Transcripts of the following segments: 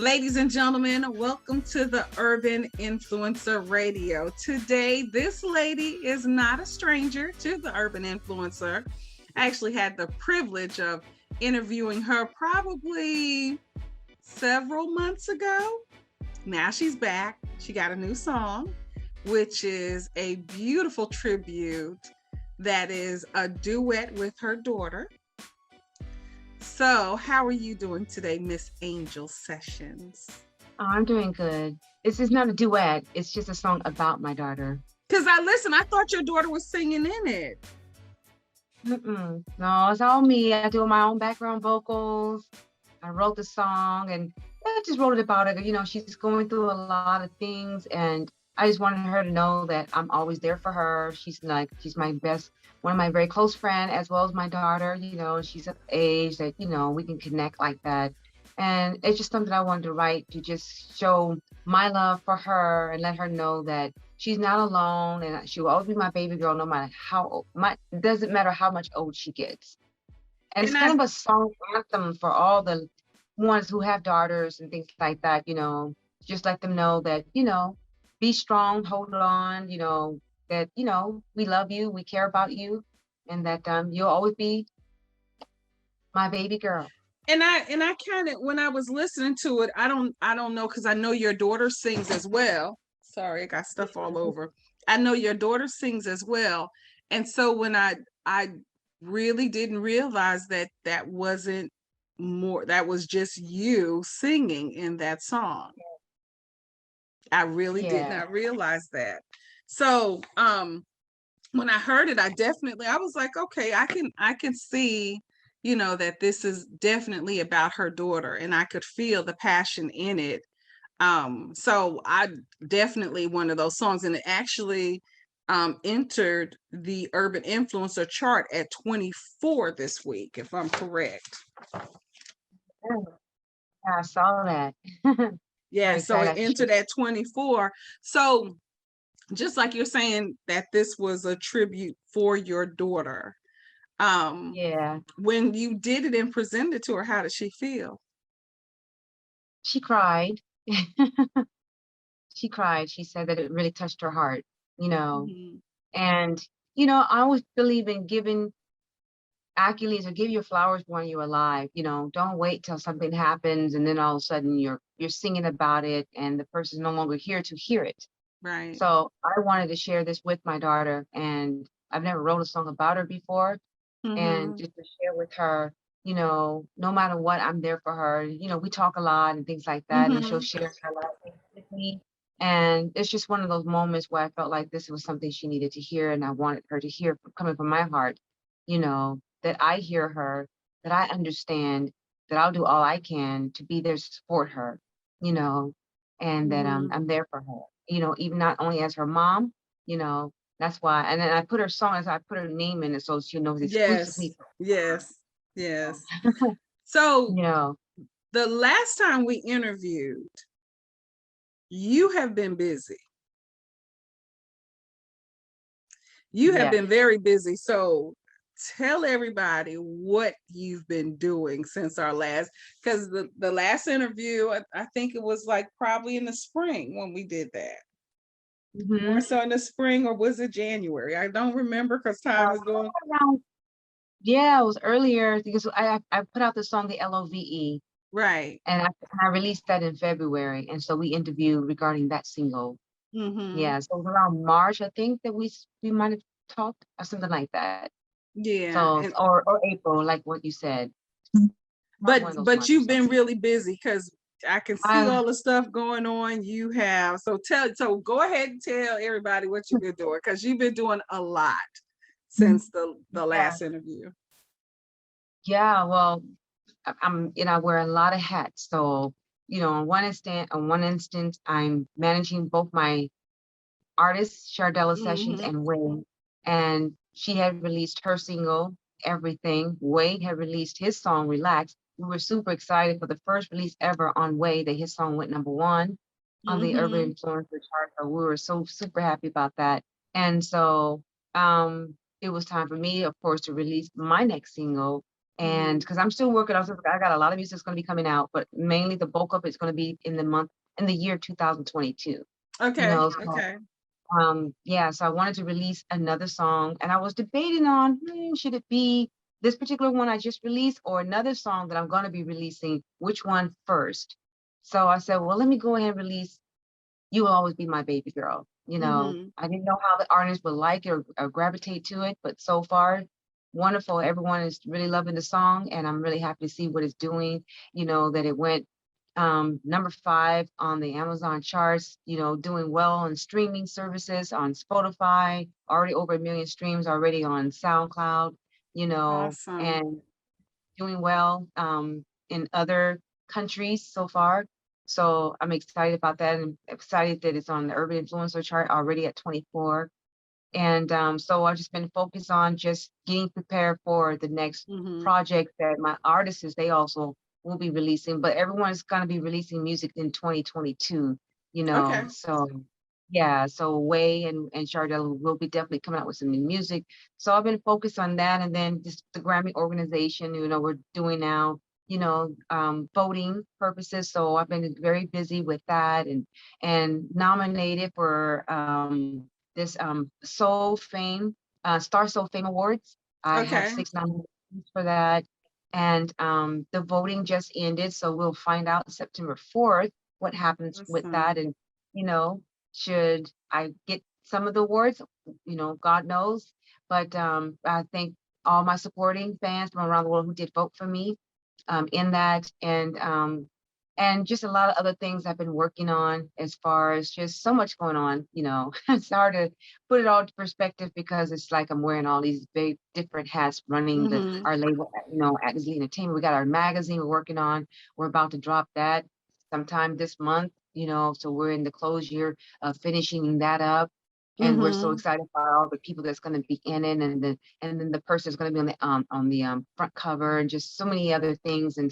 Ladies and gentlemen, welcome to the Urban Influencer Radio. Today, this lady is not a stranger to the Urban Influencer. I actually had the privilege of interviewing her probably several months ago. Now she's back. She got a new song, which is a beautiful tribute that is a duet with her daughter. So, how are you doing today, Miss Angel Sessions? Oh, I'm doing good. This is not a duet. It's just a song about my daughter. Because I thought your daughter was singing in it. No, it's all me. I do my own background vocals. I wrote the song and I just wrote it about her. You know, she's going through a lot of things and I just wanted her to know that I'm always there for her. She's my best, one of my very close friend, as well as my daughter, you know, she's of age that, you know, we can connect like that. And it's just something I wanted to write to just show my love for her and let her know that she's not alone and she will always be my baby girl, no matter how old. It doesn't matter how much old she gets. And it's kind of a song anthem for all the ones who have daughters and things like that, you know, just let them know that, you know, be strong, hold on, you know, that, you know, we love you, we care about you, and that you'll always be my baby girl. And I kind of, when I was listening to it, I don't know, because I know your daughter sings as well. Sorry, I got stuff all over. I know your daughter sings as well. And so when I really didn't realize that wasn't more, that was just you singing in that song. I really did not realize that. So when I heard it, I was like, okay, I can see, you know, that this is definitely about her daughter, and I could feel the passion in it. So I definitely one of those songs, and it actually entered the Urban Influencer chart at 24 this week, if I'm correct. Yeah, I saw that. Yeah, so it entered at 24. So just like you're saying that this was a tribute for your daughter. When you did it and presented it to her, how did she feel? She cried. She cried. She said that it really touched her heart, you know. And, you know, I always believe in giving accolades or give your flowers when you're alive. You know, don't wait till something happens and then all of a sudden you're singing about it and the person's no longer here to hear it. Right. So I wanted to share this with my daughter, and I've never wrote a song about her before. And just to share with her, you know, no matter what, I'm there for her. You know, we talk a lot and things like that, and she'll share her life with me. And it's just one of those moments where I felt like this was something she needed to hear, and I wanted her to hear coming from my heart, you know, that I hear her, that I understand, that I'll do all I can to be there to support her, you know, and that I'm there for her, you know, even not only as her mom, you know, that's why. And then I put her song, as I put her name in it, so she knows exclusively. Yes. So, you know, the last time we interviewed, you have been busy. You have been very busy. So tell everybody what you've been doing since our last, because the last interview, I think it was like probably in the spring when we did that. More so in the spring, or was it January? I don't remember because time is going. Yeah, it was earlier because I put out the song, the LOVE. Right. And I released that in February. And so we interviewed regarding that single. Yeah, so it was around March, I think, that we might have talked or something like that. Yeah. So, or April, like what you said. But you've been really busy, because I can see all the stuff going on you have. So go ahead and tell everybody what you've been doing, because you've been doing a lot since the last interview. Yeah, well, you know, I wear a lot of hats. So, you know, on one instance, I'm managing both my artists, Shardella Sessions and Wade. And she had released her single, Everything. Wade had released his song, Relax. We were super excited for the first release ever on Wade, that his song went #1 on the Urban Influencer chart. So we were so super happy about that. And so it was time for me, of course, to release my next single. And because I'm still working, I got a lot of music that's going to be coming out, but mainly the bulk of it's going to be in the year 2022. Okay. So Okay. yeah, so I wanted to release another song, and I was debating on should it be this particular one I just released or another song that I'm going to be releasing, which one first. So I said, well, let me go ahead and release You Will Always Be My Baby Girl. Mm-hmm. I didn't know how the artist would like it or gravitate to it, but so far, wonderful. Everyone is really loving the song, and I'm really happy to see what it's doing. That it went number 5 on the Amazon charts, doing well on streaming services on Spotify, already over 1 million streams already on SoundCloud, Awesome. and doing well in other countries so far. So I'm excited about that and excited that it's on the Urban Influencer chart already at 24. And so I've just been focused on just getting prepared for the next Mm-hmm. project that my artists, they also will be releasing, but everyone's going to be releasing music in 2022, Okay. so yeah, so Way and Chardell will be definitely coming out with some new music. So I've been focused on that, and then just the Grammy organization, we're doing now, voting purposes. So I've been very busy with that and nominated for this Star Soul Fame Awards. I have Okay. 6 nominations for that. And the voting just ended, so we'll find out September 4th what happens with that. Awesome. And, you know, should I get some of the awards, God knows. But I thank all my supporting fans from around the world who did vote for me in that. And just a lot of other things I've been working on as far as just so much going on, it's hard to put it all to perspective because it's like I'm wearing all these very different hats running Mm-hmm. our label, at Disney Entertainment. We got our magazine we're working on. We're about to drop that sometime this month, so we're in the closure of finishing that up. And we're so Mm-hmm. excited about all the people that's going to be in it, and then the person is going to be on the front cover, and just so many other things. And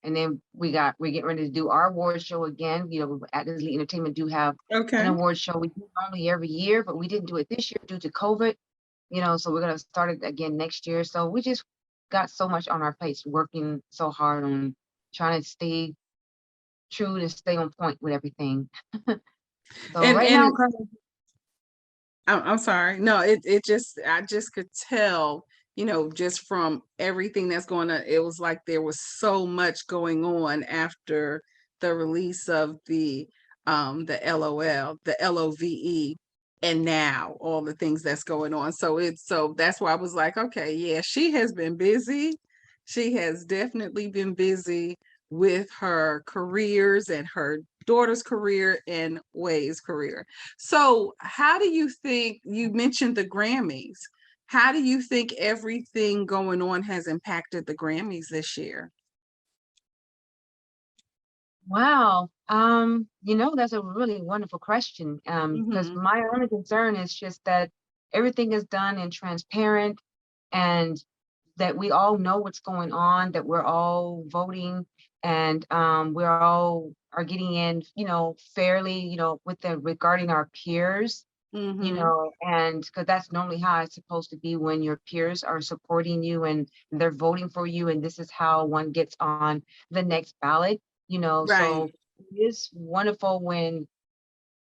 then we're getting ready to do our award show again. At Disney Entertainment do have an Okay. award show. We do it normally every year, but we didn't do it this year due to COVID. So we're gonna start it again next year. So we just got so much on our plates, working so hard on trying to stay true and stay on point with everything. So And right now, and currently, I'm sorry. No, it just I just could tell, just from everything that's going on. It was like there was so much going on after the release of the LOL, the LOVE, and now all the things that's going on. So that's why I was like, okay, yeah, she has been busy. She has definitely been busy with her careers and her daughter's career and Way's career. So, how do you think you mentioned the Grammys? How do you think everything going on has impacted the Grammys this year? wow. That's a really wonderful question. Because Hmm. my only concern is just that everything is done and transparent, and that we all know what's going on, that we're all voting, and we're all are getting in, fairly, with the regarding our peers, Hmm. and because that's normally how it's supposed to be when your peers are supporting you and they're voting for you, and this is how one gets on the next ballot, Right. so it is wonderful when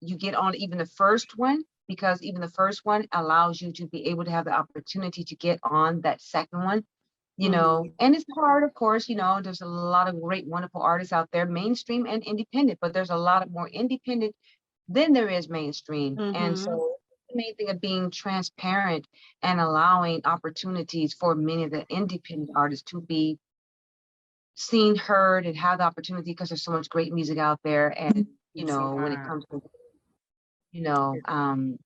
you get on even the first one, because even the first one allows you to be able to have the opportunity to get on that second one, Hmm. and it's hard, of course. There's a lot of great, wonderful artists out there, mainstream and independent, but there's a lot of more independent than there is mainstream. And Hmm. so the main thing of being transparent and allowing opportunities for many of the independent artists to be seen, heard, and have the opportunity, because there's so much great music out there. And, It's so when it hot. comes to, you know, um,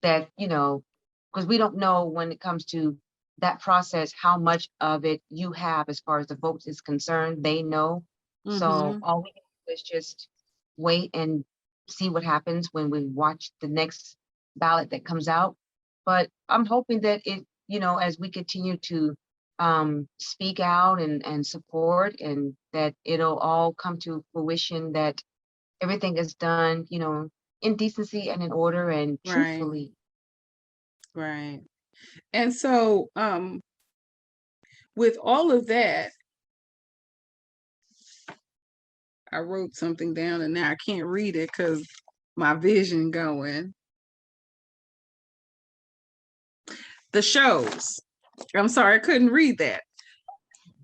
that, because we don't know when it comes to that process, how much of it you have as far as the votes is concerned. They know. So Hmm. all we can do is just wait and see what happens when we watch the next ballot that comes out. But I'm hoping that as we continue to speak out and support, and that it'll all come to fruition, that everything is done, in decency and in order and Right. truthfully. Right. And so, with all of that, I wrote something down and now I can't read it because my vision going. The shows. I'm sorry, I couldn't read that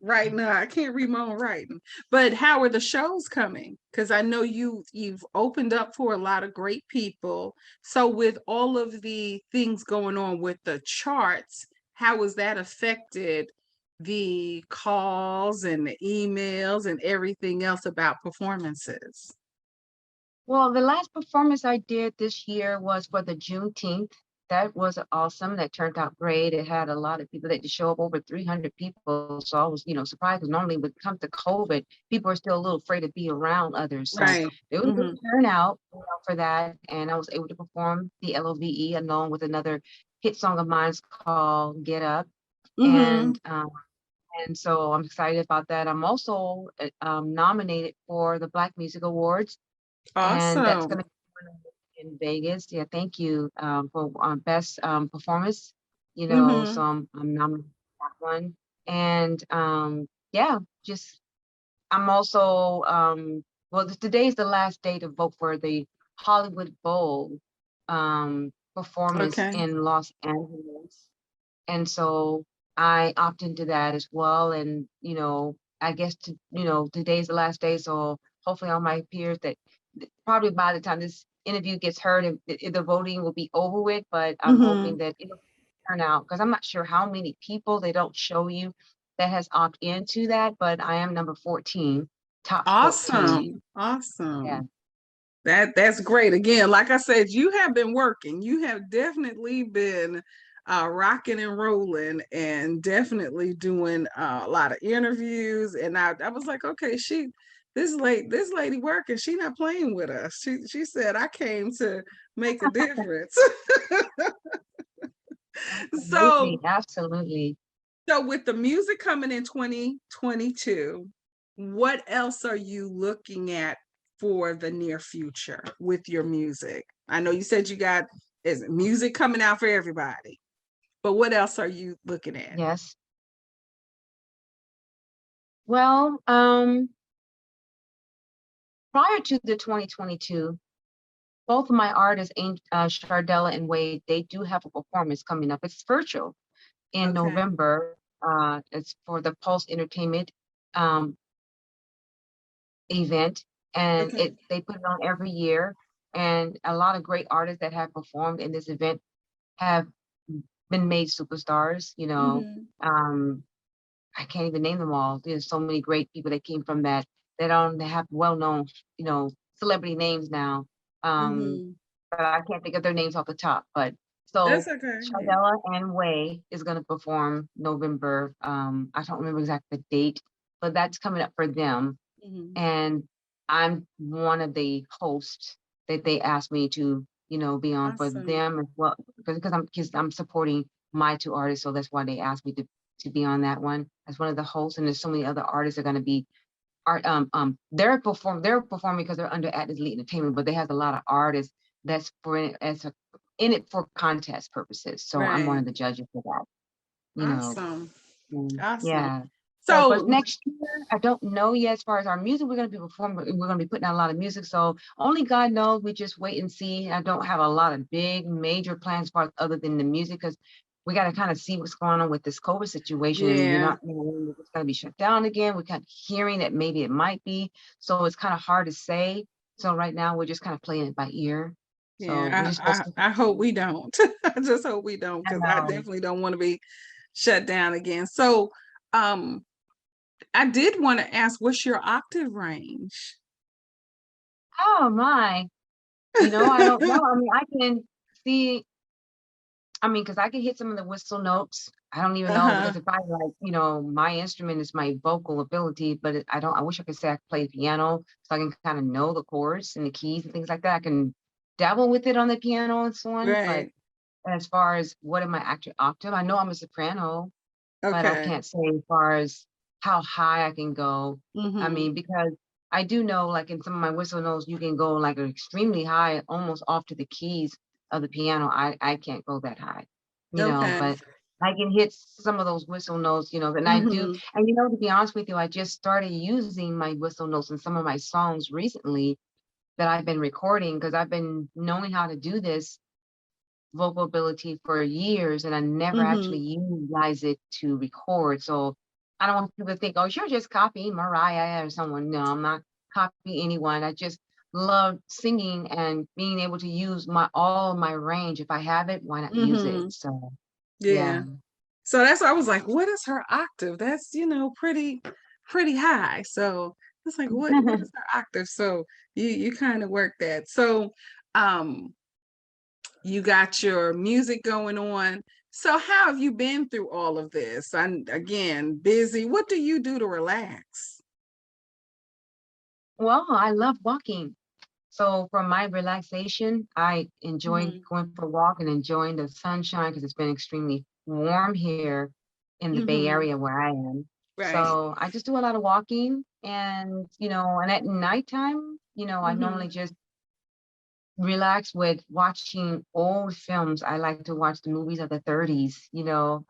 right now. I can't read my own writing. But how are the shows coming? Because I know you've opened up for a lot of great people. So with all of the things going on with the charts, how has that affected the calls and the emails and everything else about performances? Well, the last performance I did this year was for the Juneteenth. That was awesome. That turned out great. It had a lot of people that show up, over 300 people. So I was, surprised, because normally when it comes to COVID, people are still a little afraid to be around others. So Right. it was a good turnout, for that. And I was able to perform the LOVE along with another hit song of mine called Get Up. Mm-hmm. And so I'm excited about that. I'm also nominated for the Black Music Awards, and that's going Awesome. to be in Vegas. Yeah, thank you, for best performance. Mm-hmm. So I'm nominated for that one, and yeah, just I'm also well, today's the last day to vote for the Hollywood Bowl performance Okay. in Los Angeles, and so I opt into that as well. And I guess today's the last day, so hopefully all my peers that probably by the time this interview gets heard, and the voting will be over with. But I'm Mm-hmm. hoping that it'll turn out, because I'm not sure how many people they don't show you that has opted into that, but I am number 14, top 14. Awesome. Yeah. Awesome. That's great. Again, like I said, you have been working. You have definitely been rocking and rolling, and definitely doing a lot of interviews. And I was like, okay, this lady working. She not playing with us. She said I came to make a difference. Absolutely, so absolutely. so with the music coming in 2022, what else are you looking at for the near future with your music? I know you said you got is music coming out for everybody, but what else are you looking at? Yes. Well, prior to the 2022, both of my artists, Shardella and Wade, they do have a performance coming up. It's virtual in Okay. November. It's for the Pulse Entertainment um, event, and Okay. they put it on every year. And a lot of great artists that have performed in this event have been made superstars. Mm-hmm. Um, I can't even name them all. There's so many great people that came from that. They have well-known, celebrity names now. Um, Mm-hmm. but I can't think of their names off the top. But so That's okay. Yeah. Shardella and Way is going to perform November. I don't remember exactly the date, but that's coming up for them. Mm-hmm. And I'm one of the hosts that they asked me to, be on for Awesome. them as well, because I'm supporting my two artists, so that's why they asked me to be on that one as one of the hosts. And there's so many other artists that are going to be they're performing because they're under Atlas Elite Entertainment, but they have a lot of artists that's in it for contest purposes. So I'm one Right. of the judges for that, you know. Awesome. Mm, Awesome. yeah. So for So next year, I don't know yet as far as our music. We're going to be performing. We're going to be putting out a lot of music. So only God knows. We just wait and see. I don't have a lot of big major plans for other than the music, because we got to kind of see what's going on with this COVID situation. And you're yeah, not, it's going to be shut down again. We're kind of hearing that maybe it might be. So it's kind of hard to say. So right now we're just kind of playing it by ear. So we're yeah. just supposed to. I hope we don't. I just hope we don't, I because I know. definitely don't want to be shut down again. So um I did want to ask, what's your octave range? Oh my. I don't know. I mean, I can see. I mean, because I can hit some of the whistle notes. I don't even know, Uh-huh. because if I like, my instrument is my vocal ability, but I don't. I wish I could say I could play the piano, so I can kind of know the chords and the keys and things like that. I can dabble with it on the piano and so on. But Right. as far as what am I actually octave, I know I'm a soprano, but I Okay. can't say as far as how high I can go. I Mm-hmm. mean, because I do know, like in some of my whistle notes, you can go like extremely high, almost off to the keys of the piano. I can't go that high, Okay. but I can hit some of those whistle notes, and I do. Mm-hmm. And to be honest with you, I just started using my whistle notes in some of my songs recently that I've been recording because I've been knowing how to do this vocal ability for years and I never Mm-hmm. actually utilize it to record. So I don't want people to think, oh, you're just copying Mariah or someone. No, I'm not copying anyone. I just love singing and being able to use all my range. If I have it, why not use it? Mm-hmm. So Yeah. yeah. So that's why I was like, what is her octave? That's, pretty high. So it's like, what is her octave? So you kind of work that. So um you got your music going on. So how have you been through all of this? I'm again busy. What do you do to relax? Well, I love walking. So for my relaxation, I enjoy Mm-hmm. going for a walk and enjoying the sunshine because it's been extremely warm here in the Bay Mm-hmm. Area where I am. Right. So I just do a lot of walking and at nighttime, I Mm-hmm. normally just relax with watching old films. I like to watch the movies of the 30s.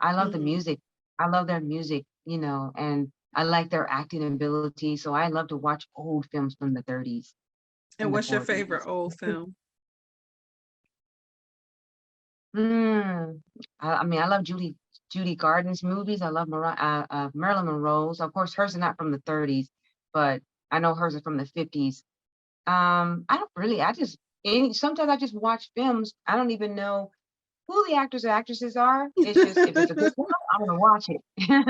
I love the Mm-hmm. music. I love their music, and I like their acting ability. So I love to watch old films from the 30s And and the what's your 40s. favorite old film? Mm. I mean, I love Judy Garden's movies. I love Marilyn Monroe's. Of course, hers are not from the 30s, but I know hers are from the 50s. I don't really. Sometimes I just watch films. I don't even know who the actors or actresses are. It's just if it's a good film, I'm gonna watch it.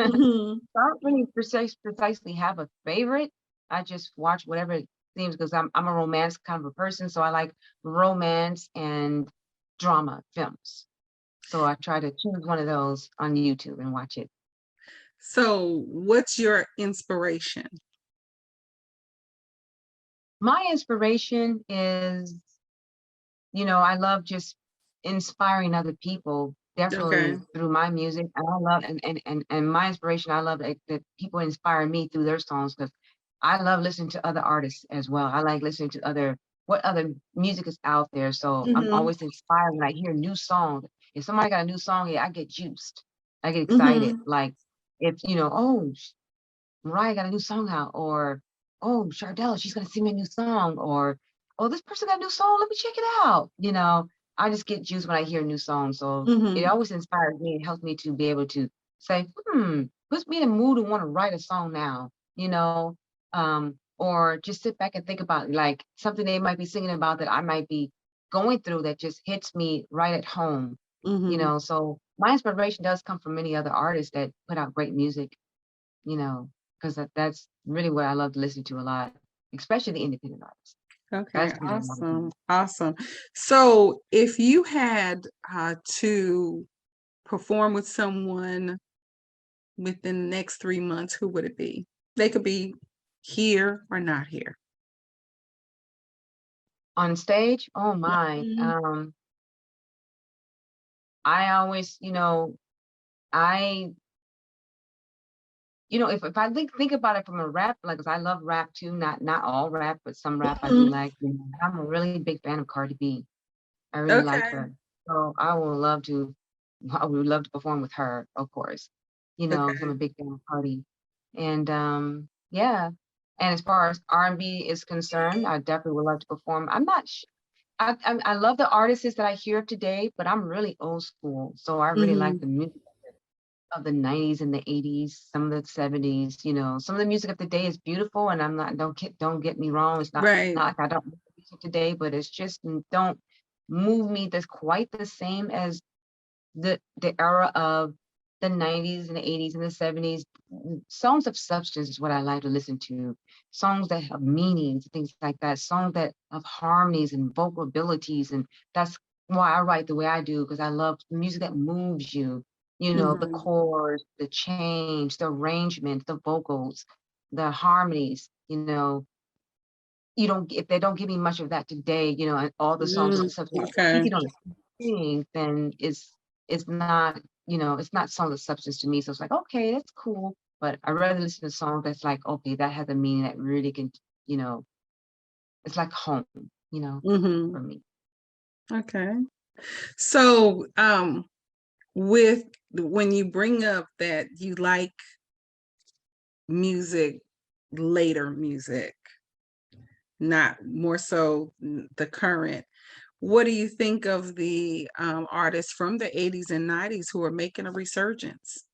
Mm-hmm. So I don't really precisely have a favorite. I just watch whatever it seems because I'm a romance kind of a person, so I like romance and drama films. So I try to choose one of those on YouTube and watch it. So what's your inspiration? My inspiration is, I love just inspiring other people, Okay. definitely through my music. And I love and my inspiration, I love that people inspire me through their songs because I love listening to other artists as well. I like listening to what other music is out there. So I'm Mm-hmm. always inspired when I hear new songs. If somebody got a new song, yeah, I get juiced. I get excited. Mm-hmm. Like if, oh, Mariah got a new song out, or oh, Chardell, she's gonna sing me a new song, or oh, this person got a new song, let me check it out. I just get juiced when I hear a new song. So it Mm-hmm. always inspires me. It helps me to be able to say, puts me in a mood to want to write a song now, or just sit back and think about like something they might be singing about that I might be going through that just hits me right at home. Mm-hmm. So my inspiration does come from many other artists that put out great music, because that's really what I love to listen to a lot, especially the independent artists. Okay, That's what I love to awesome. do. Awesome. So if you had to perform with someone within the next 3 months, who would it be? They could be here or not here. On stage, oh my, Mhm. I always, I, if I think about it from a rap, like, 'cause I love rap too, not all rap, but some rap I do Mhm. like. I'm a really big fan of Cardi B. I really like Okay. her. So I would love to perform with her, of course. 'Cause I'm Okay. a big fan of Cardi. And yeah. And as far as R&B is concerned, I definitely would love to perform. I'm not sh I love the artists that I hear today, but I'm really old school. So I really like Mhm. the music of the 90s and the 80s, some of the 70s. Some of the music of the day is beautiful, and I'm not don't get me wrong. It's Right. not like I don't like music today, but it's just don't move me that's quite the same as the era of the 90s and the 80s and the 70s. Songs of substance is what I like to listen to. Songs that have meanings, things like that. Songs that have harmonies and vocal abilities. And that's why I write the way I do, because I love music that moves you. The Mhm. chords, the change, the arrangement, the vocals, the harmonies. You don't if they don't give me much of that today, and all the songs Mm. of substance Okay. speaking on the thing, then it's not, it's not songs of substance to me. So it's like, okay, that's cool. But I rather listen to songs that's like, okay, that has a meaning that really can, you know, it's like home, Mhm. for me. Okay. So with when you bring up that you like music, later music, not more so the current, what do you think of the artists from the 80s and 90s who are making a resurgence?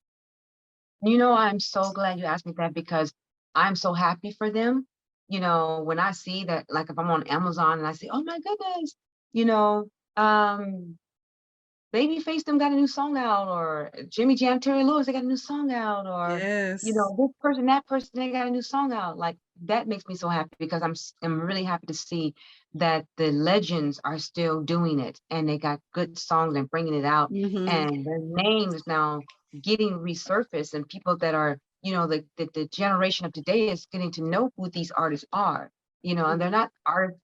I'm so glad you asked me that because I'm so happy for them. When I see that, like if I'm on Amazon and I see, oh my goodness, you know, um, Babyface them got a new song out, or Jimmy Jam, Terry Lewis, they got a new song out, or Yes. this person, that person, they got a new song out. Like that makes me so happy because I'm really happy to see that the legends are still doing it and they got good songs and bringing it out, Mm-hmm. and their names now getting resurfaced, and people that are the generation of today is getting to know who these artists are, and they're not artists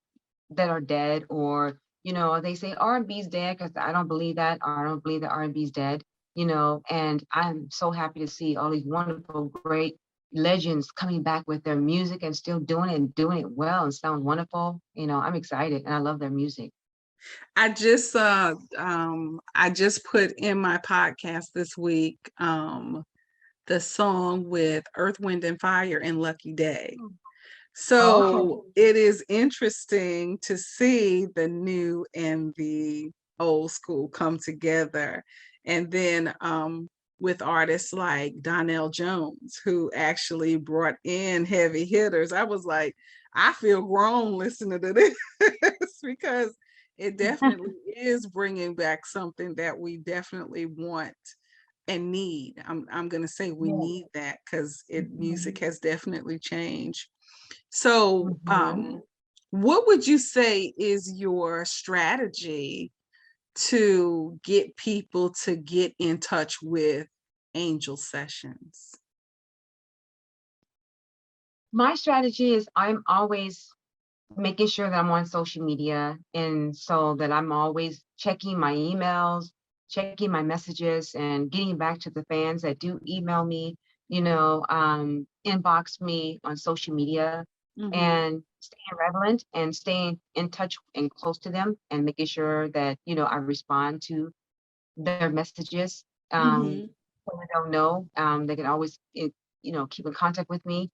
that are dead, or they say R&B's dead, because I don't believe that, or I don't believe that R&B's dead, and I'm so happy to see all these wonderful, great legends coming back with their music and still doing it and doing it well and sound wonderful. I'm excited and I love their music. I just put in my podcast this week the song with Earth, Wind and Fire and Lucky Day. Oh, So it is interesting to see the new and the old school come together. And then with artists like Donnell Jones, who actually brought in heavy hitters, I was like, I feel grown listening to this because it definitely is bringing back something that we definitely want and need. I'm going to say we yeah. need that because music Mhm. has definitely changed. So, Mhm. what would you say is your strategy to get people to get in touch with Angel Sessions? My strategy is I'm always making sure that I'm on social media, and so that I'm always checking my emails, checking my messages, and getting back to the fans that do email me, inbox me on social media, Mm-hmm. and staying relevant and staying in touch and close to them, and making sure that, I respond to their messages. Mm-hmm. When they don't know, they can always, keep in contact with me,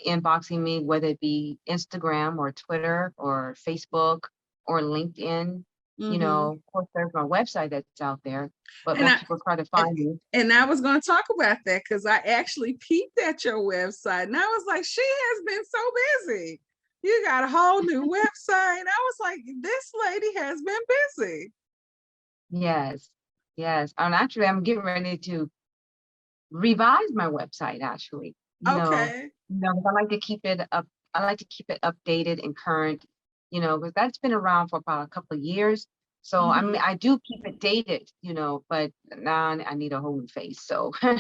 inboxing me, whether it be Instagram or Twitter or Facebook or LinkedIn. Mm-hmm. Of course, there's my website that's out there, but And most I people try to and, find me. and I was going to talk about that because I actually peeped at your website and I was like, she has been so busy. You got a whole new website. I was like, this lady has been busy. Yes, yes. And actually, I'm getting ready to revise my website. Actually, Okay. 'cause I like to keep it up. I like to keep it updated and current. Because that's been around for about a couple of years. So I mean, Mm-hmm. I do keep it dated. But now I need a whole new face. So Okay.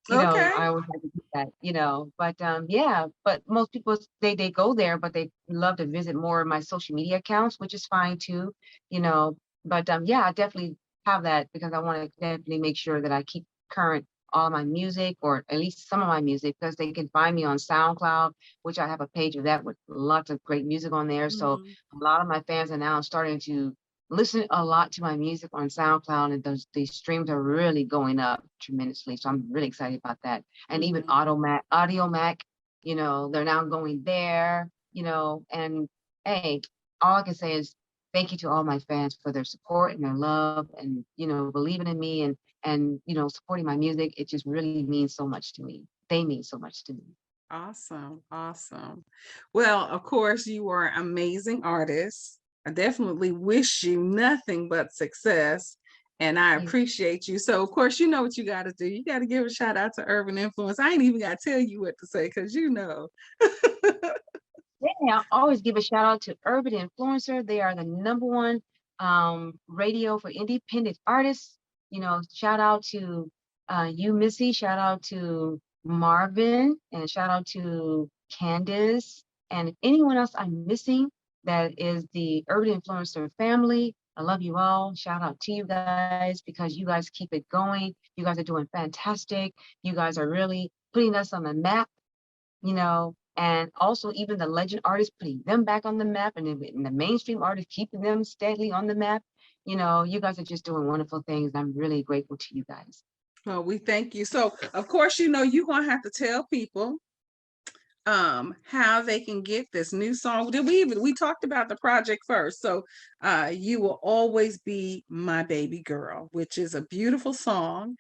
I always like to do that. But yeah. But most people, they go there, but they love to visit more of my social media accounts, which is fine too. You know. But yeah, I definitely have that because I want to definitely make sure that I keep current all my music, or at least some of my music, because they can find me on SoundCloud, which I have a page of that with lots of great music on there. So Mm-hmm. a lot of my fans are now starting to listen a lot to my music on SoundCloud, and these streams are really going up tremendously. So I'm really excited about that. And even Mm-hmm. Audio Mac, they're now going there, and hey, all I can say is thank you to all my fans for their support and their love, and believing in me, and supporting my music. It just really means so much to me. They mean so much to me. Awesome. Awesome. Well, of course, you are an amazing artist. I definitely wish you nothing but success. And I Thank appreciate you. So, of course, you know what you got to do. You got to give a shout out to Urban Influence. I ain't even got to tell you what to say because you know. Yeah, I always give a shout out to Urban Influencer. They are the number one radio for independent artists. Shout out to you, Missy. Shout out to Marvin, and shout out to Candace, and anyone else I'm missing that is the Urban Influencer family. I love you all. Shout out to you guys because you guys keep it going. You guys are doing fantastic. You guys are really putting us on the map, and also even the legend artists, putting them back on the map, and the mainstream artists keeping them steadily on the map. you guys are just doing wonderful things. I'm really grateful to you guys. Well, we thank you. So, of course, you're gonna have to tell people how they can get this new song. We talked about the project first. So You Will Always Be My Baby Girl, which is a beautiful song.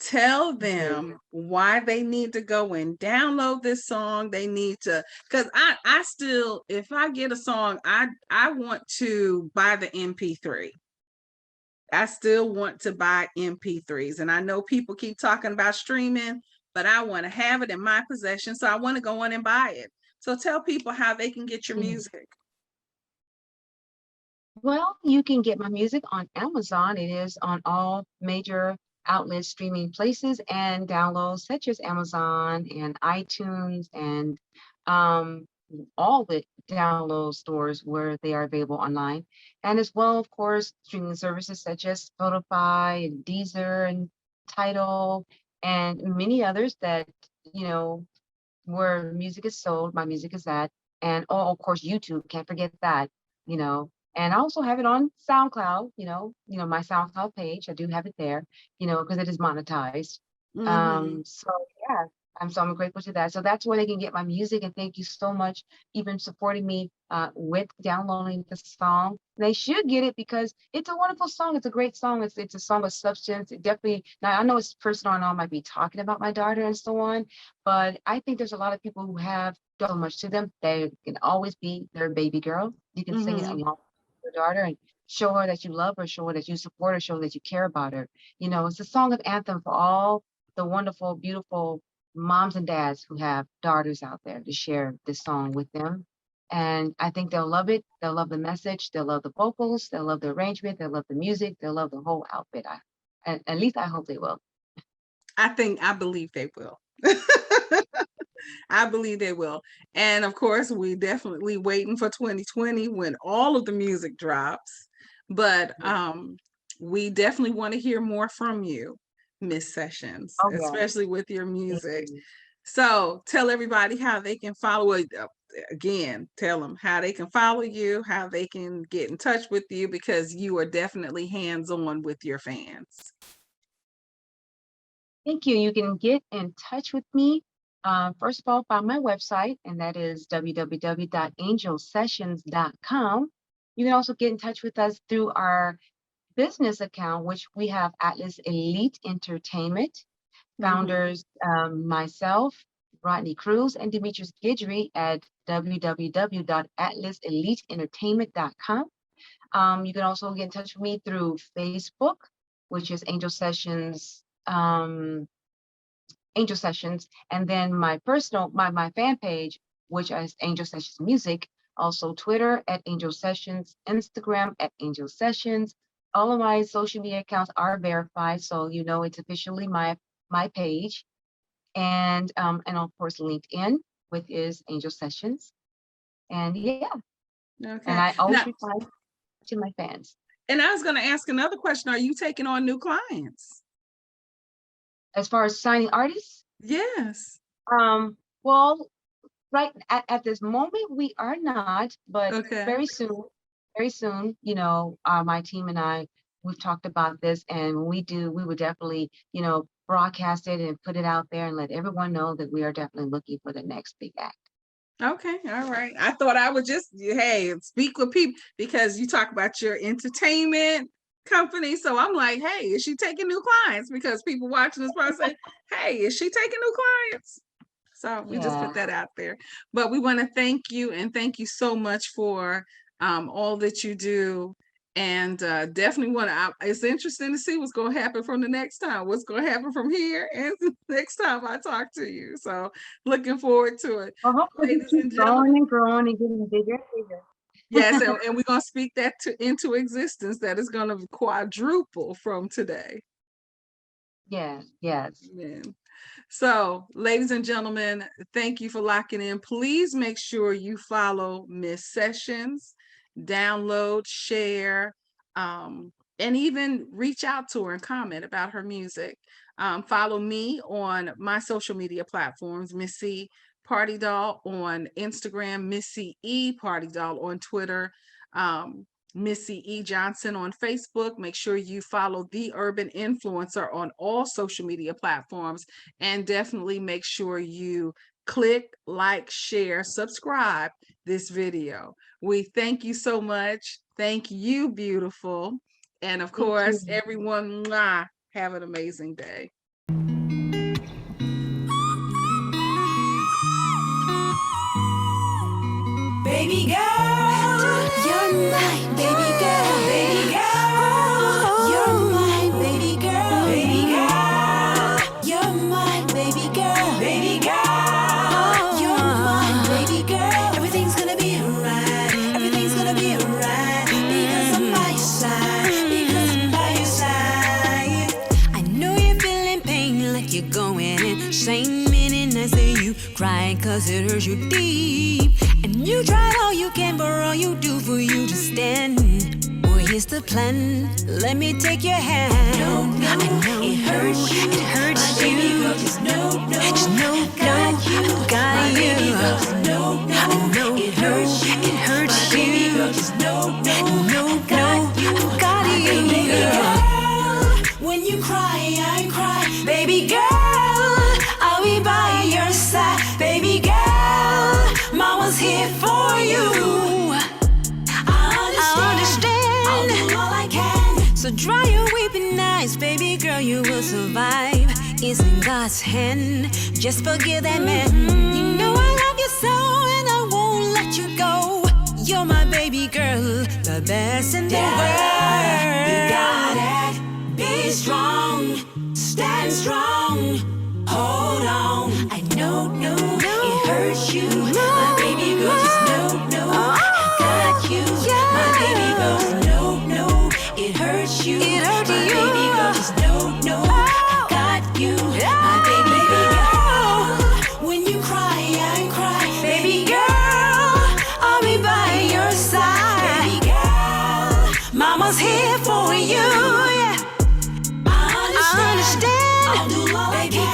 Tell them why they need to go and download this song. They need to, because I still, if I get a song, I want to buy the MP3. I still want to buy MP3s. And I know people keep talking about streaming, but I want to have it in my possession. So I want to go on and buy it. So tell people how they can get your music. Well, you can get my music on Amazon. It is on all major outlet streaming places and downloads such as Amazon and iTunes and um, all the download stores where they are available online. And as well, of course, streaming services such as Spotify and Deezer and Tidal and many others that, you know, where music is sold, my music is at. And oh, of course, YouTube, can't forget that, you know. And I also have it on SoundCloud, my SoundCloud page. I do have it there, because it is monetized. Mm-hmm. So yeah, I'm grateful to that. So that's where they can get my music. And thank you so much, even supporting me with downloading the song. They should get it because it's a wonderful song. It's a great song. It's a song of substance. It definitely. Now I know it's personal, and I might be talking about my daughter and so on, but I think there's a lot of people who have done so much to them. They can always be their baby girl. You can sing it Mm-hmm. along with your daughter and show her that you love her, show her that you support her, show her that you care about her. It's a song of anthem for all the wonderful, beautiful moms and dads who have daughters out there to share this song with them. And I think they'll love it. They'll love the message. They'll love the vocals. They'll love the arrangement. They'll love the music. They'll love the whole outfit. At least I hope they will. I believe they will. I believe they will. And of course, we definitely waiting for 2020 when all of the music drops. But we definitely want to hear more from you, Miss Sessions, Oh yeah. especially with your Thank music. you. So tell everybody how they can follow it. Again, tell them how they can follow you, how they can get in touch with you, because you are definitely hands-on with your fans. Thank you. You can get in touch with me, first of all, by my website, and that is www.angelsessions.com. You can also get in touch with us through our business account, which we have Atlas Elite Entertainment. Mm-hmm. Founders, myself, Rodney Cruz, and Demetrius Guidry at www.atlaseliteentertainment.com. You can also get in touch with me through Facebook, which is Angel Sessions, and then my fan page, which is Angel Sessions Music. Also Twitter at Angel Sessions, Instagram at Angel Sessions. All of my social media accounts are verified, so it's officially my page. And of course LinkedIn, which is Angel Sessions. And yeah, and Okay. I always Now, reply to my fans. and I was going to ask another question. Are you taking on new clients? As far as signing artists, Yes. well, right at this moment we are not, but Okay. very soon, my team and I, we've talked about this, and we would definitely, broadcast it and put it out there and let everyone know that we are definitely looking for the next big act. Okay. All right. I thought I would just, hey, speak with people because you talk about your entertainment company. So I'm like, hey, is she taking new clients? Because people watching this probably say, hey, is she taking new clients? So we just Yeah. put that out there. But we want to thank you, and thank you so much for all that you do. And definitely want to, it's interesting to see what's going to happen from the next time, what's going to happen from here and the next time I talk to you. So looking forward to it. Well, hopefully Ladies just keep and gentlemen, growing and growing and getting bigger and yes, bigger. and we're going to speak that into existence, that is going to quadruple from today. Yes, yes. Amen. So, ladies and gentlemen, thank you for locking in. Please make sure you follow Miss Sessions, download, share, and even reach out to her and comment about her music. Follow me on my social media platforms, Missy Party Doll on Instagram, Missy E Party Doll on Twitter. Missy E. Johnson on Facebook. Make sure you follow The Urban Influencer on all social media platforms. And definitely make sure you click, like, share, subscribe this video. We thank you so much. Thank you, beautiful. And of Thank you. course, everyone, mwah, have an amazing day. Baby girl, you're my baby girl. Baby girl, you're my baby girl. Baby girl, you're my baby girl. Baby girl, you're my baby girl. Everything's gonna be alright. Everything's gonna be alright. Because I'm by your side. Because I'm by your side. I know you're feeling pain like you're going insane. Minute I say you crying 'cause it hurts you deep. And you tried all you can, but all you do for you to stand. Well, here's the plan. Let me take your hand. No, no, I know it hurts you. It hurts my you. Baby girl, just know, got you. Got my you. Baby girl, just know, I know it hurts you. It hurts my you. Baby girl, just know, got you. Got my you. Baby girl, when you cry, I cry. Baby girl, I'll be by your side. Baby girl, Mama's here for you. I understand. I'll do all I can. So dry your weeping eyes, baby girl, you will survive. It's in God's hand. Just forgive that man. You know I love you so, and I won't let you go. You're my baby girl, the best in the world. You got it. Be strong. Stand strong. Hold on. I know, it hurts you. My baby girl, just know, I got you. My baby girl, just know, it hurts you. My baby girl, just know, I got you. My baby girl, when you cry, I cry. Baby girl, I'll be by your side. Baby girl, Mama's here for you. Yeah. I understand. I'll do all I can.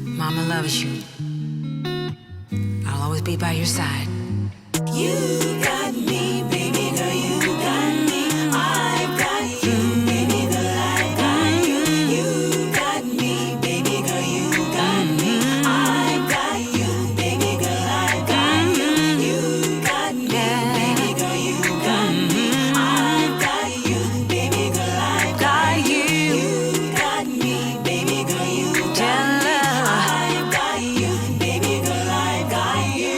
Mama loves you. I'll always be by your side. You got me, baby girl, you got me. I've got you, baby girl, I've got you. You got me, baby girl, you got me. I've got you, baby girl, I've got you. You got me, baby girl, you got me. I've got you, baby girl, I've got you. You got me, baby girl, you got me. I've got you, baby girl, I've got you.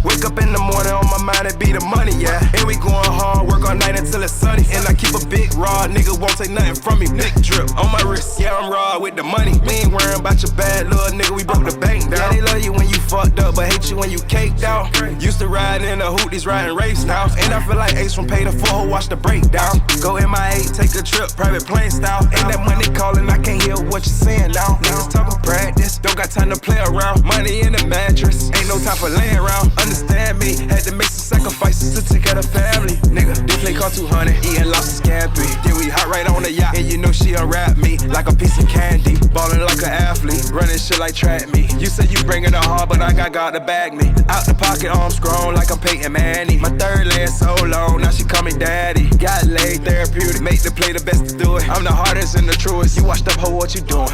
Wake up in the morning, on my mind it be the money, yeah. And we going hard, work all night until it's sunny. And I keep a big rod, nigga won't take nothing from me. Big drip on my wrist, yeah, I'm raw with the money. We ain't worrying about your bad little nigga, we broke the bank down. Yeah, they love you when you fucked up, but hate you when you caked out. Used to ride in a hoot, these riding race now. And I feel like Ace from Pay the Full, watch the breakdown. Go MIA, take a trip, private plane style. Ain't that money calling, I can't hear what you're saying now. Niggas talking practice, don't got time to play around. Money in the mattress, ain't no time for laying around. Understand me. Had to make some sacrifices to take care of family. Nigga, this play cost 200, eating lobster scampi. Then we hot right on the yacht, and you know she unwrap me like a piece of candy. Ballin' like an athlete, running shit like track me. You said you bringin' the hard, but I got God to bag me. Out the pocket, arms grown like I'm Peyton Manning. My third leg so long, now she call me daddy. Got laid therapeutic, make the play the best to do it. I'm the hardest and the truest. You washed up, ho, what you doing?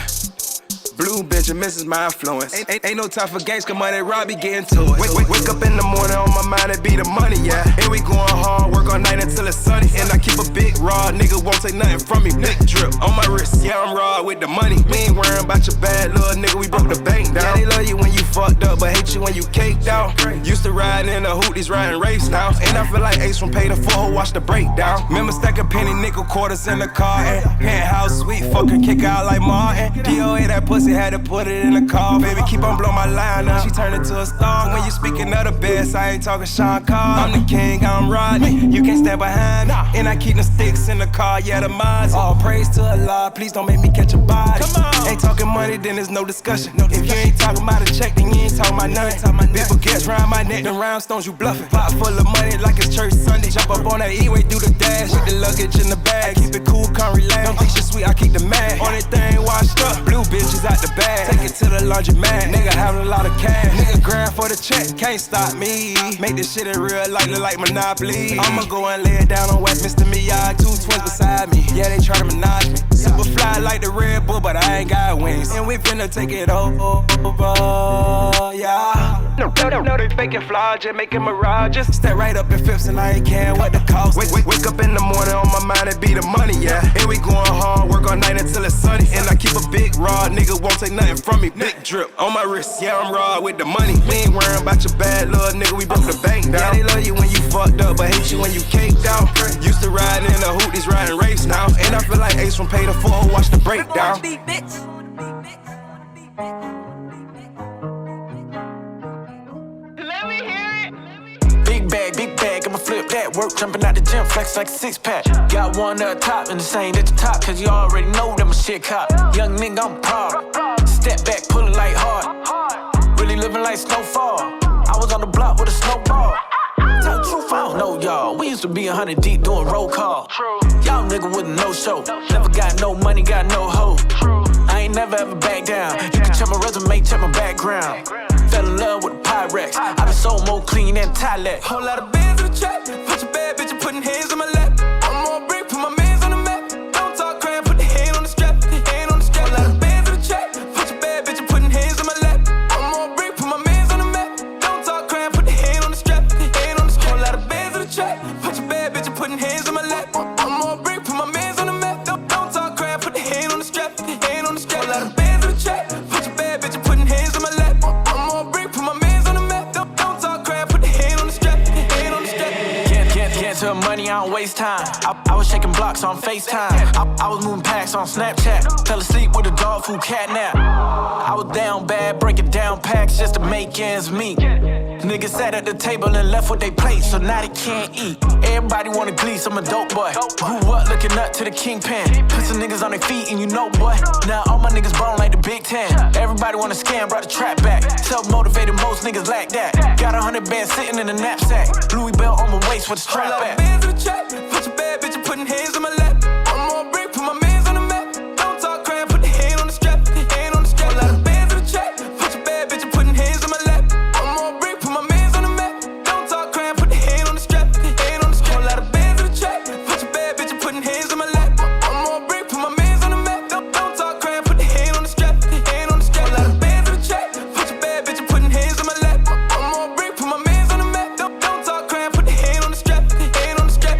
Blue bitch and misses my influence. Ain't no time for games, come money, Robbie getting to it. Wake up in the morning, on my mind it be the money, yeah. And we going hard, work all night until it's sunny. And I keep a big rod, nigga won't take nothing from me. Big drip on my wrist, yeah, I'm raw with the money. We ain't worrying about your bad little nigga, we broke the bank down. Yeah, they love you when you fucked up, but hate you when you caked out. Used to ride in the hoot, these riding race now. And I feel like Ace from Pay the Four, watch the breakdown. Remember stacking penny nickel quarters in the car. And penthouse sweet, fucking kick out like Martin. DOA that pussy had to put it in the car. Baby, keep on blowing my line up. She turned into a star. When you speaking of the best, I ain't talking Sean Carr. I'm the king, I'm Rodney. You can't stand behind me. And I keep the sticks in the car, yeah, the mods. All praise to Allah, please don't make me catch a body. Come on. Ain't talking money, then there's no discussion. If you ain't talking about a check, then you ain't talking about nothing. People gets round my neck, them rhinestones you bluffing. Pot full of money like it's church Sunday. Jump up on that E-way, do the dash. With the luggage in the bag. Keep it cool, come relax. Don't think shit sweet, I keep the mad. On that thing washed up, blue bitches out the bag. Take it to the laundromat, nigga having a lot of cash. Nigga grind for the check, can't stop me. Make this shit in real life look like Monopoly. I'ma go and lay it down on Westminster Miyagi. 2 twins beside me, yeah, they try to menage me. Super fly like the Red Bull, but I ain't got wings. And we finna take it over, yeah. No, they faking flaws, just making mirages. Step right up in fifths and I ain't care what the cost. Wake up in the morning, on my mind it be the money, yeah. And we going hard, work all night until it's sunny. And I keep a big rod, nigga won't take nothing from me. Big drip on my wrist, yeah, I'm raw with the money. We ain't worrying about your bad little nigga, we broke the bank down. Yeah, they love you when you fucked up, but hate you when you caked out. Used to ride in the hoot, these riding race now. And I feel like Ace from Pay the Four, watch the breakdown. Big bag, I'ma flip that. Work jumping out the gym, flex like a 6-pack. Got one at the top and the same at the top, cause you already know that my shit cop. Young nigga, I'm proud. Step back, pull it like hard. Really living like snowfall. I was on the block with a snowball. Tell the truth, I don't know y'all. We used to be 100 deep doing roll call. Y'all nigga with a no-show. Never got no money, got no hoe. I ain't never ever back down. You can check my resume, check my background. Fell in love with the Pyrex. I been so more clean than Thailand. Whole lot of bands in the trap. Put your bad bitch and putting hands on my lap. I'm on break, put my mans on the map. Don't talk crap, put the hand on the strap. Hand on the strap. Whole lot of bands in the trap. Put your bad bitch and putting hands on my lap. I'm on break, put my mans on the map. Don't talk crap, put the hand on the strap. Hand on the strap. Whole lot of bands in the trap. Put your bad bitch and putting hands on my lap. I'm on break, put my mans on the map. Don't talk crap, put the hand on the strap. Hand on the strap. Whole lot of bands in the trap. Put your bad bitch and putting hands on my lap. To money, I don't waste time. I was shaking blocks on FaceTime. I was moving packs on Snapchat. Fell asleep with a dog food cat nap. I was down bad, breaking down packs just to make ends meet. Niggas sat at the table and left with they plates, so now they can't eat. Everybody wanna glee, so I'm a dope boy. Grew up looking up to the kingpin. Put some niggas on their feet and you know, boy. Now all my niggas bone like the Big Ten. Everybody wanna scam, brought the trap back. Self-motivated, most niggas lack that. Got 100 bands sitting in the knapsack. Louis belt on my waist with the strap back. Bands in the trap. Put your bad bitch and putting hands on my lap. I'm on break, put my mans on the map. Don't talk crap, put the hand on the strap. Hand on the strap. Whole lot of bands in the trap. Put your bad bitch and putting hands on my lap. I'm on break, put my mans on the map. Don't talk crap, put the hand on the strap. Hand on the strap. Whole lot of bands in the trap. Put your bad bitch and putting hands on my lap. I'm on break, put my mans on the map. Don't talk crap, put the hand on the strap. Hand on the strap. Whole lot of bands in the trap. Put your bad bitch and putting hands on my lap. I'm on break, put my mans on the map. Don't talk crap, put the hand on the strap. Hand on the strap.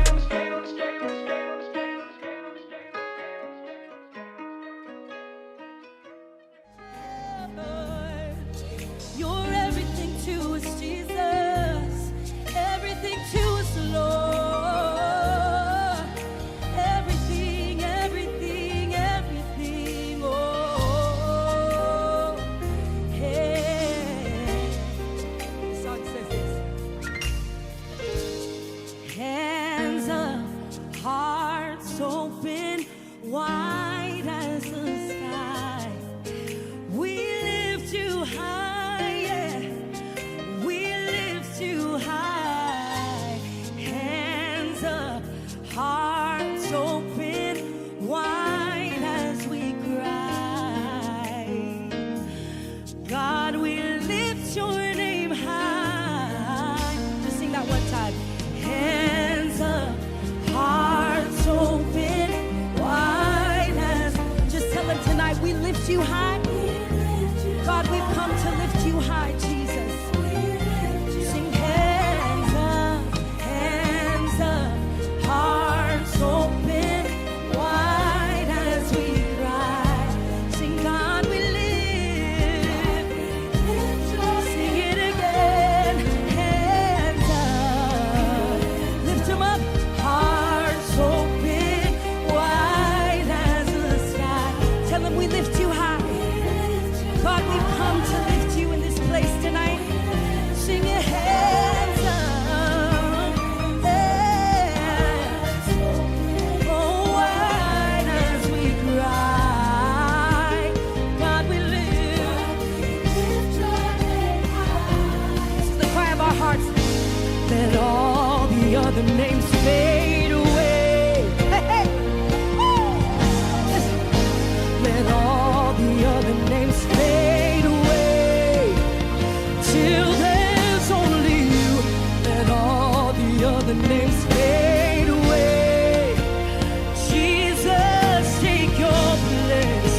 Let all the other names fade away. Hey, hey. Woo. Listen. Let all the other names fade away till there's only you. Let all the other names fade away. Jesus, take your place.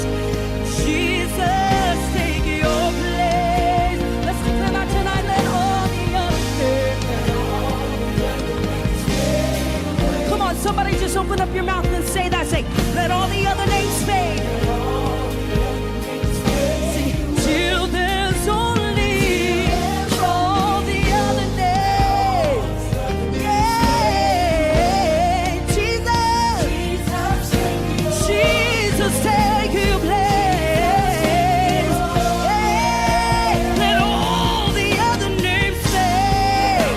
Jesus, take your place. Let's declare that tonight. Let all the other names fade away. Come on, somebody just open up your mouth and say that. Say, let all the other names fade. See, till there's only all the other names. Yeah, Jesus, Jesus, take your place. Yeah, let all the other names fade.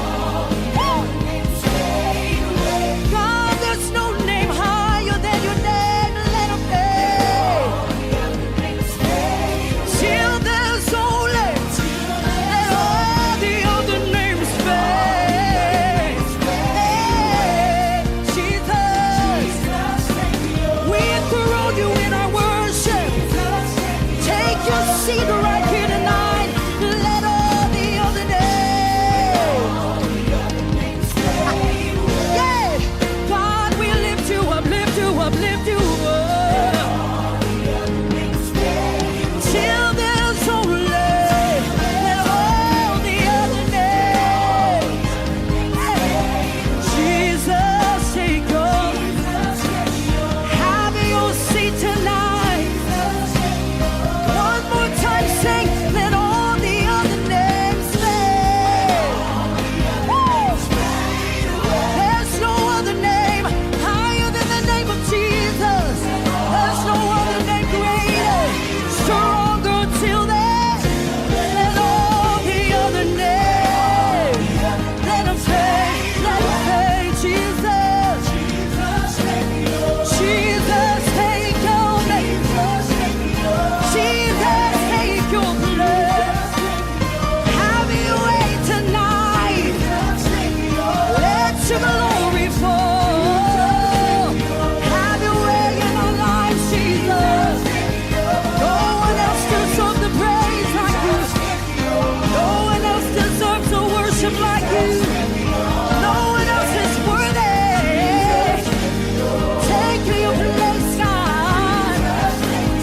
God, there's no name higher than your name. Let them fade. Till there's only, let all the other names fade. Hey, Jesus, we enthrone you in our worship. Take your seat right here tonight. Let all the other names. Yeah, God, we lift you up, lift you up, lift you up. Till there's only, let all the other names. Jesus, take your, have your seat tonight. One more time, sing, let all the other names fade. There's no other name higher than the name of Jesus. There's no other name greater, stronger till then. Let all the other names, let them fade, Jesus. Jesus, take your name. Jesus, take your place. Have your way tonight. Let your glory fall. Have your way in our lives, Jesus. No one else deserves the praise like you. No one else deserves the worship like you. No one else is worthy. Take your place, God.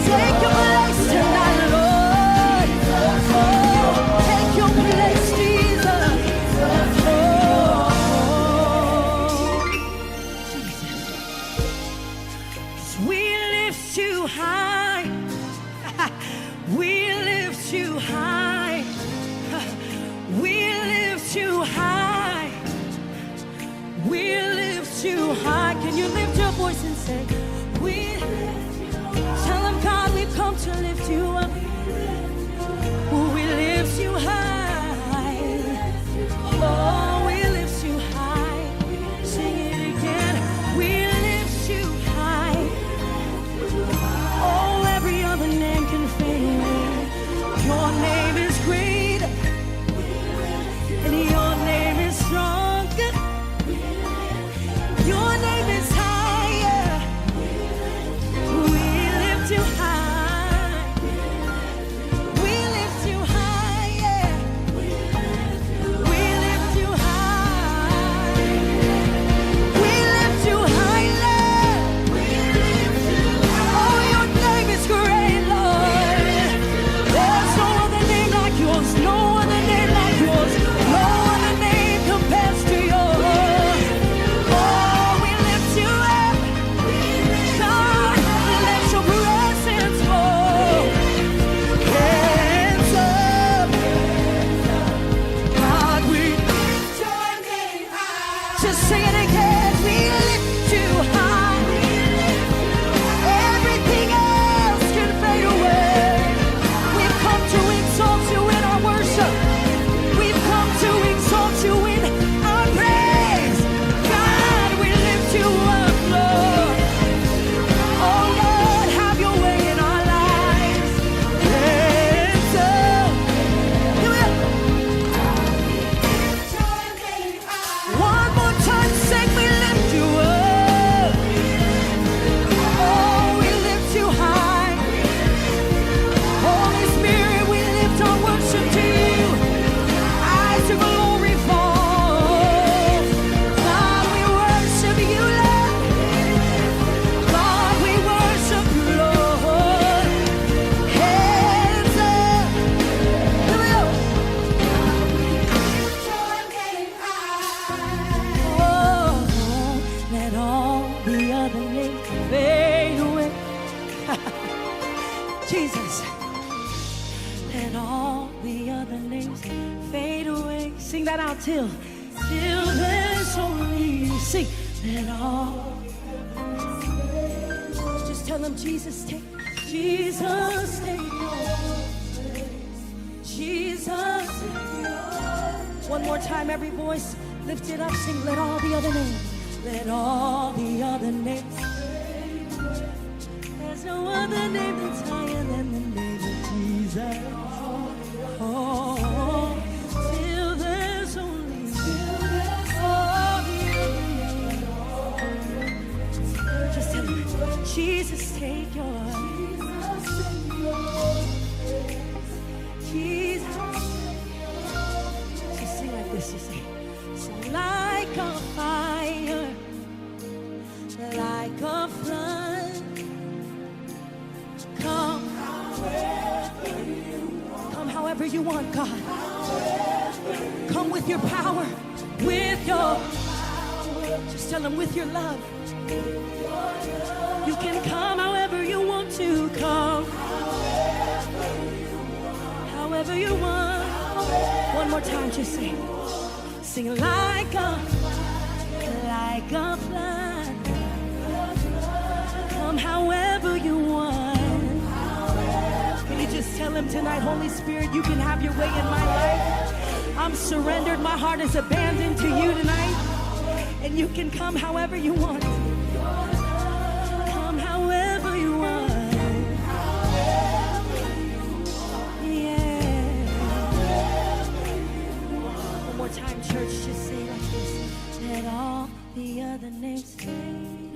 Take your place tonight, Lord. Oh, take your place, Jesus. Oh, Jesus. We lift you high. We lift you high. We lift you high. We lift you high. Can you lift your voice and say, we tell them, God, we've come to lift you up. We lift you high. Oh, we lift you high. Sing it again. We lift you high. Oh, every other name can fade. Your name is great. And your name is stronger. Your name is higher. We lift you high. We lift you higher. till there's only sing. Let all. Just tell him, Jesus, take your place. Jesus, take your place. One more time, every voice, lift it up, sing, let all the other names. Let all the other names. There's no other name that's higher than the name of Jesus. Oh, till there's only all the other names. Just tell him, Jesus, take your Jesus. Just sing like this, you say, sing like a fire, like a flood. Come however you want, God. Come with your power, with your, just tell him, with your love. You can come however you want to come. However you want. One more time, just sing like a flood. Come however you want. Can you just tell him tonight, Holy Spirit, you can have your way in my life. I'm surrendered. My heart is abandoned to you tonight. And you can come however you want. Come however you want. Yeah. One more time, church, just say like this. Let all the other names fade.